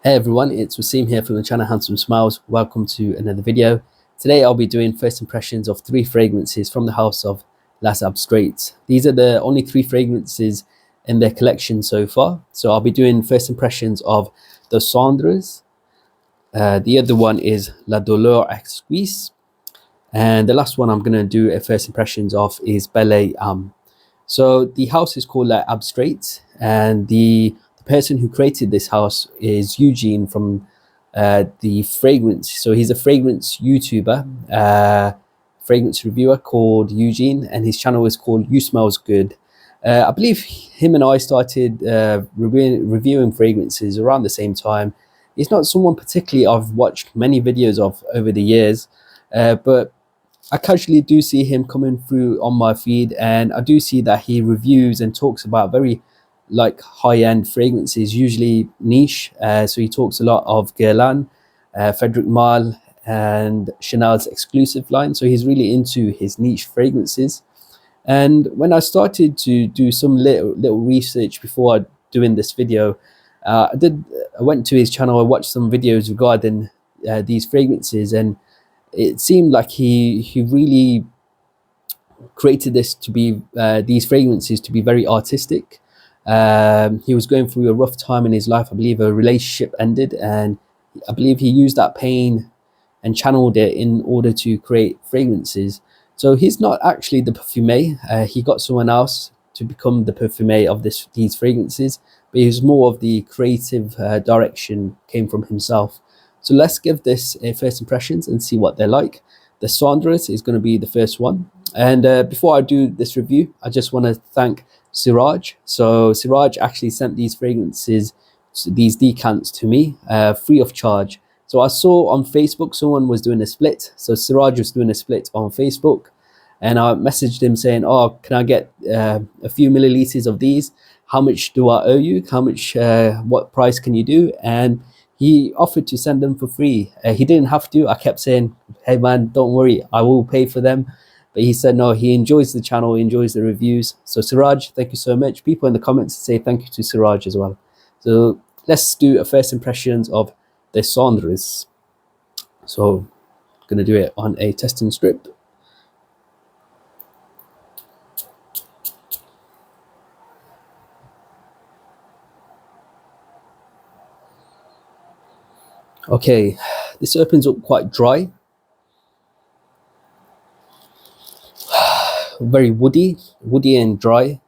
Hey everyone, it's Wasim here from the channel Handsome Smiles. Welcome to another video. Today I'll be doing first impressions of 3 fragrances from the house of Les Abstraits. These are the only 3 fragrances in their collection so far. So I'll be doing first impressions of the Cendres. The other one is La Douleur Exquise. And the last one I'm going to do a first impressions of is Belle Âme. So the house is called Les Abstraits, and the person who created this house is Eugene from the fragrance. So he's a fragrance YouTuber, fragrance reviewer called Eugene, and his channel is called You Smells Good. I believe him and I started reviewing fragrances around the same time. He's not someone particularly I've watched many videos of over the years, but I casually do see him coming through on my feed, and I do see that he reviews and talks about very high-end fragrances, usually niche. So he talks a lot of Guerlain, Frederic Malle, and Chanel's exclusive line. So he's really into his niche fragrances. And when I started to do some little research before doing this video, I went to his channel. I watched some videos regarding these fragrances, and it seemed like he really created this to be these fragrances to be very artistic. He was going through a rough time in his life. I believe a relationship ended, and I believe he used that pain and channeled it in order to create fragrances. So he's not actually the perfumer. He got someone else to become the perfumer of these fragrances, but he was more of the creative direction came from himself. So let's give this a first impressions and see what they're like. The Cendres is going to be the first one. And before I do this review, I just want to thank Siraj. So Siraj actually sent these fragrances, these decants to me free of charge. So I saw on Facebook someone was doing a split. So Siraj was doing a split on Facebook, and I messaged him saying, oh, can I get a few milliliters of these? How much do I owe you? How much, what price can you do? And he offered to send them for free. He didn't have to. I kept saying, hey man, don't worry, I will pay for them. But he said no, he enjoys the channel, he enjoys the reviews. So Siraj, thank you so much. People in the comments say thank you to Siraj as well. So let's do a first impressions of the Cendres. So I'm going to do it on a testing strip. Okay, this opens up quite dry. Very woody and dry.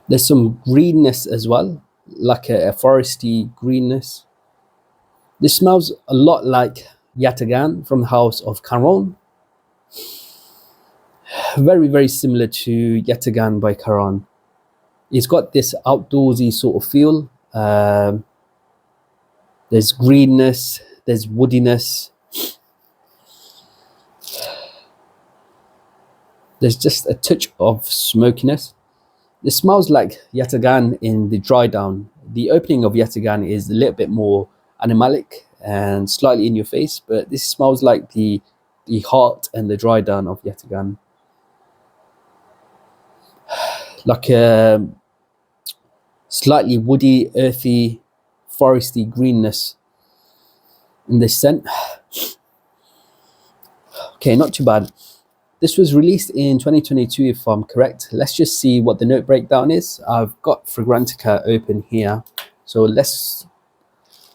There's some greenness as well, like a foresty greenness. This smells a lot like Yataghan from the house of Caron. Very similar to Yataghan by Caron. It's got this outdoorsy sort of feel. There's greenness, there's woodiness. There's just a touch of smokiness. This smells like Yataghan in the dry down. The opening of Yataghan is a little bit more animalic and slightly in your face, but this smells like the heart and the dry down of Yataghan. Like a slightly woody, earthy, foresty greenness in this scent. Okay, not too bad. This was released in 2022, if I'm correct. Let's just see what the note breakdown is. I've got Fragrantica open here. So let's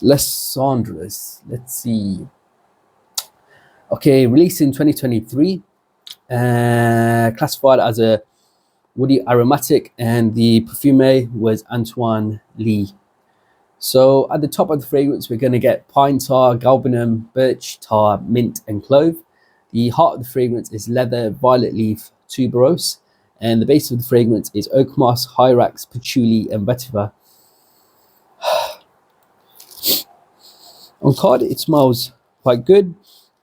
Cendres. Let's see. Okay, released in 2023. Classified as a woody aromatic, and the perfumer was Antoine Lee. So at the top of the fragrance, we're going to get pine tar, galbanum, birch tar, mint, and clove. The heart of the fragrance is leather, violet leaf, tuberose, and the base of the fragrance is oak moss, hyrax, patchouli, and vetiver. On card, it smells quite good,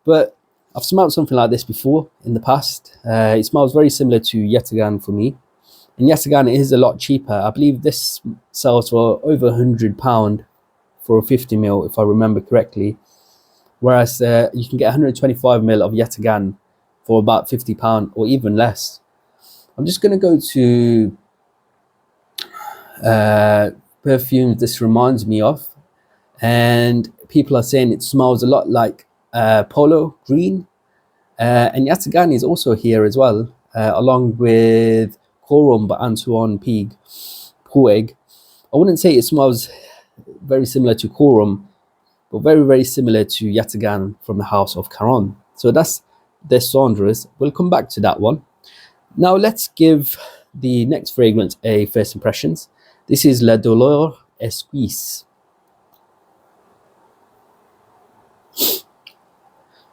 but I've smelled something like this before in the past. It smells very similar to Yataghan for me. And Yataghan is a lot cheaper. I believe this sells for over £100 for a 50ml, if I remember correctly. Whereas you can get 125ml of Yataghan for about £50 or even less. I'm just going to go to perfume this reminds me of, and people are saying it smells a lot like polo green, and Yatagani is also here as well, along with Corum by Antoine Puig. I wouldn't say it smells very similar to Corum, but very similar to Yatagan from the house of Caron. So that's the Cendres. We'll come back to that one. Now let's give the next fragrance a first impressions. This is La Douleur Exquise.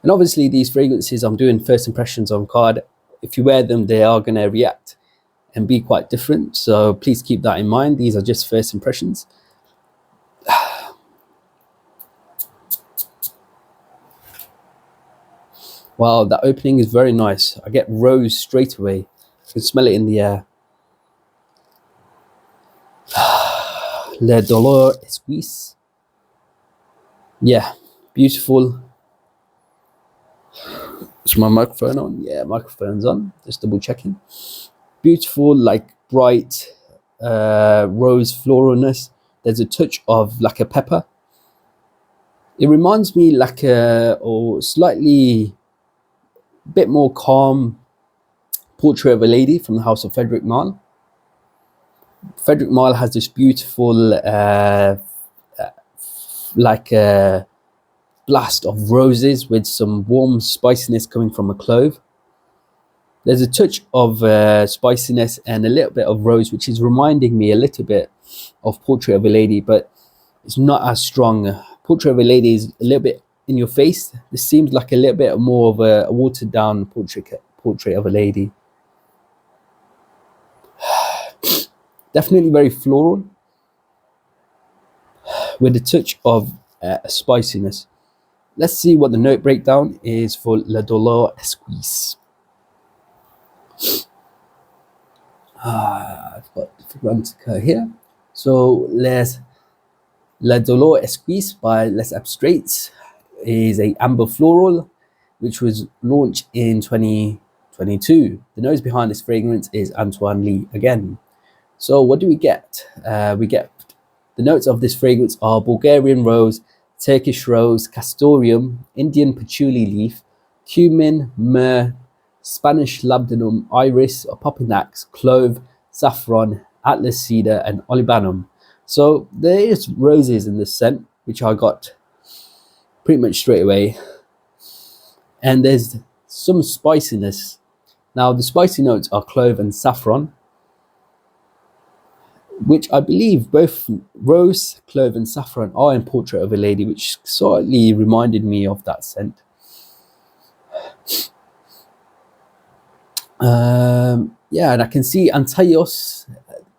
And obviously these fragrances I'm doing first impressions on card. If you wear them, they are going to react and be quite different. So please keep that in mind. These are just first impressions. Wow, that opening is very nice. I get rose straight away. You can smell it in the air. La Douleur Exquise. Yeah, beautiful. Is my microphone on? Yeah, microphone's on. Just double checking. Beautiful, like bright rose floralness. There's a touch of like a pepper. It reminds me like or slightly bit more calm Portrait of a Lady from the house of Frederic Malle. Frederic Malle has this beautiful like a blast of roses with some warm spiciness coming from a clove. There's a touch of spiciness and a little bit of rose, which is reminding me a little bit of Portrait of a Lady, but it's not as strong. Portrait of a Lady is a little bit in your face. This seems like a little bit more of a watered down Portrait of a Lady. Definitely very floral with a touch of spiciness. Let's see what the note breakdown is for La Douleur Exquise. I've got the Fragrantica here. So La Douleur Exquise by Les Abstraits is a amber floral, which was launched in 2022. The nose behind this fragrance is Antoine Lee again. So what do we get? We get the notes of this fragrance are Bulgarian rose, Turkish rose, castoreum, Indian patchouli leaf, cumin, myrrh, Spanish labdanum, iris, opopinax, clove, saffron, atlas cedar, and olibanum. So there is roses in this scent, which I got pretty much straight away. And there's some spiciness. Now the spicy notes are clove and saffron, which I believe both rose, clove and saffron are in Portrait of a Lady, which slightly reminded me of that scent. Yeah, and I can see Antaios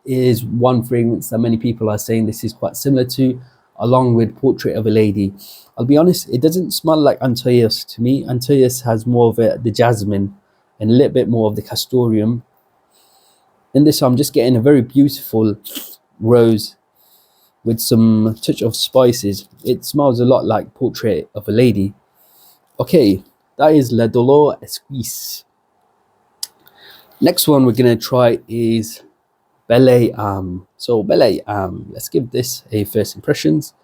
is one fragrance that many people are saying this is quite similar to, along with Portrait of a Lady. I'll be honest, it doesn't smell like Antaios to me. Antaios has more of the jasmine and a little bit more of the castoreum. In this, I'm just getting a very beautiful rose with some touch of spices. It smells a lot like Portrait of a Lady. Okay, that is La Douleur Exquise. Next one we're going to try is Belle Âme. So Belle Âme, let's give this a first impressions.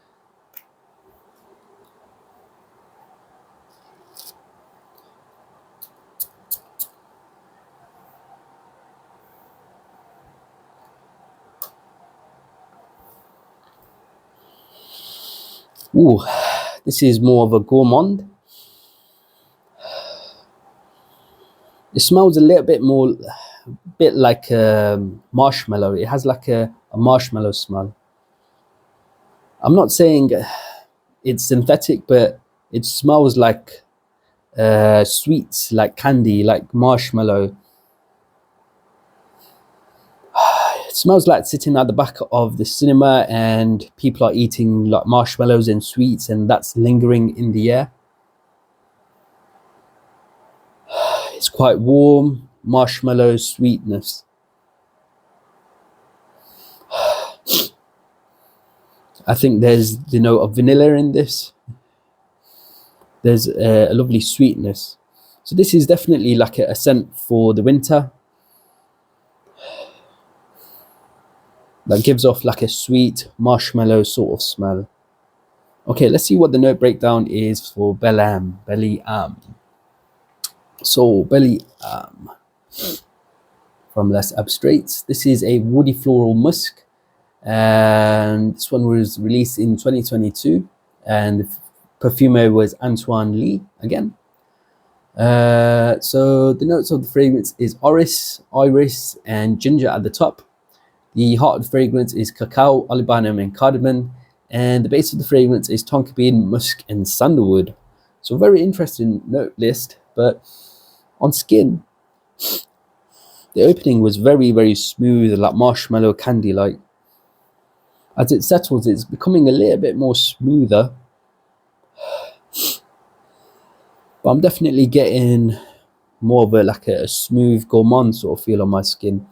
Ooh, this is more of a gourmand. It smells a little bit more, bit like marshmallow. It has like a marshmallow smell. I'm not saying it's synthetic, but it smells like sweets, like candy, like marshmallow. It smells like sitting at the back of the cinema and people are eating like marshmallows and sweets, and that's lingering in the air. It's quite warm, marshmallow sweetness. I think there's the note of vanilla in this. There's a lovely sweetness. So this is definitely like a scent for the winter. that gives off like a sweet marshmallow sort of smell. Okay, let's see what the note breakdown is for Belle Âme. Belle Âme. So Belle Âme from Les Abstraits. This is a woody floral musk, and this one was released in 2022, and the perfumer was Antoine Lee again. So the notes of the fragrance is iris, and ginger at the top. The heart of the fragrance is cacao, olibanum, and cardamom, and the base of the fragrance is tonka bean, musk, and sandalwood. So very interesting note list, but on skin, the opening was very, very smooth, like marshmallow candy like. As it settles, it's becoming a little bit more smoother, but I'm definitely getting more of a smooth gourmand sort of feel on my skin.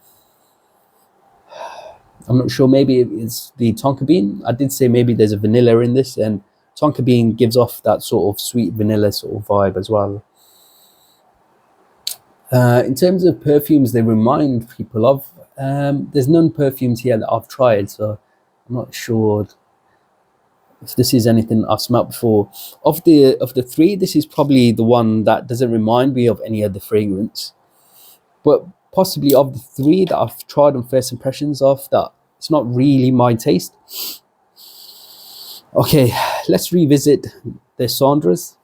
I'm not sure, maybe it's the tonka bean. I did say maybe there's a vanilla in this, and tonka bean gives off that sort of sweet vanilla sort of vibe as well. In terms of perfumes they remind people of, there's none perfumes here that I've tried, so I'm not sure if this is anything I've smelled before. Of the three, this is probably the one that doesn't remind me of any other fragrance, but possibly of the three that I've tried on first impressions of, that it's not really my taste. Okay, let's revisit the Cendres.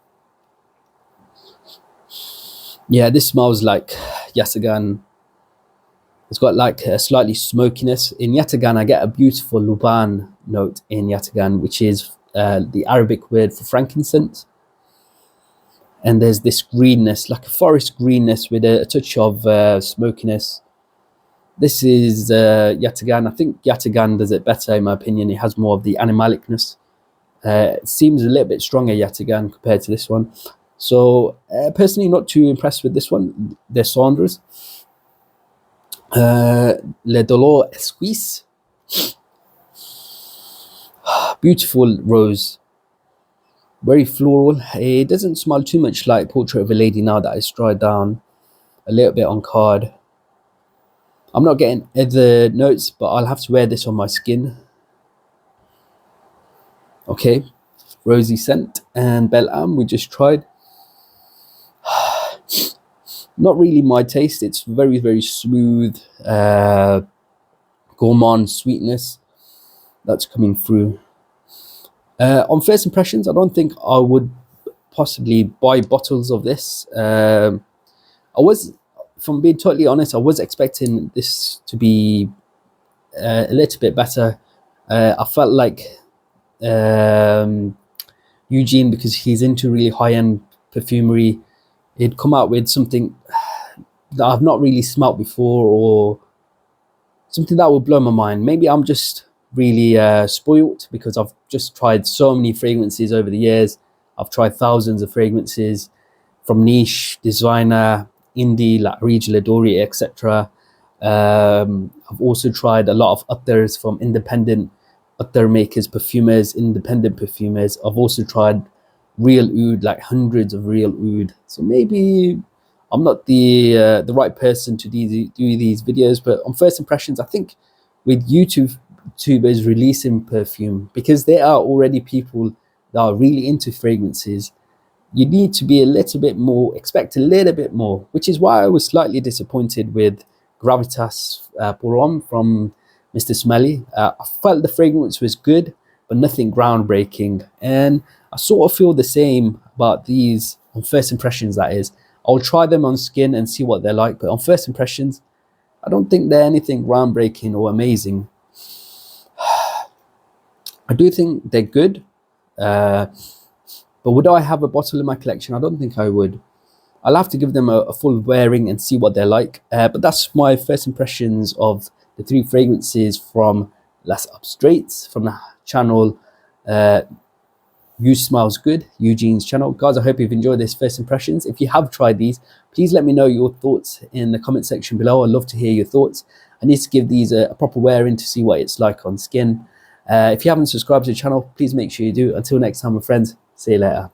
Yeah, this smells like Yatagan. It's got like a slightly smokiness. In Yatagan, I get a beautiful Luban note in Yatagan, which is the Arabic word for frankincense. And there's this greenness, like a forest greenness with a touch of smokiness. This is Yatagan. I think Yatagan does it better, in my opinion. It has more of the animalicness. It seems a little bit stronger, Yatagan, compared to this one. So personally, not too impressed with this one, the Cendres. Le Douleur Exquise. Beautiful rose. Very floral. It doesn't smell too much like Portrait of a Lady now that it's dried down a little bit on card. I'm not getting other notes, but I'll have to wear this on my skin. Okay, rosy scent. And Belle Âme we just tried. Not really my taste. It's very, very smooth, gourmand sweetness that's coming through. On first impressions, I don't think I would possibly buy bottles of this. I was, if I'm being totally honest, I was expecting this to be a little bit better. I felt like Eugene, because he's into really high-end perfumery, he'd come out with something that I've not really smelt before, or something that will blow my mind. Maybe I'm just really spoilt because I've just tried so many fragrances over the years. I've tried thousands of fragrances from niche, designer, indie, like Regis Ladori, etc. I've also tried a lot of others from independent other makers, perfumers, independent perfumers. I've also tried real oud, like hundreds of real oud. So maybe I'm not the right person to do these videos, but on first impressions, I think with YouTubers releasing perfume, because there are already people that are really into fragrances, you need to be a little bit more, expect a little bit more, which is why I was slightly disappointed with Gravitas Pour Homme from Mr. Smelly. I felt the fragrance was good, but nothing groundbreaking. And I sort of feel the same about these on first impressions, that is. I'll try them on skin and see what they're like, but on first impressions, I don't think they're anything groundbreaking or amazing. I do think they're good, but would I have a bottle in my collection? I don't think I would. I'll have to give them a full wearing and see what they're like. But that's my first impressions of the three fragrances from Les Abstraits, from the channel You Smells Good, Eugene's channel. Guys, I hope you've enjoyed this first impressions. If you have tried these, please let me know your thoughts in the comment section below. I'd love to hear your thoughts. I need to give these a proper wearing to see what it's like on skin. If you haven't subscribed to the channel, please make sure you do. Until next time, my friends, see you later.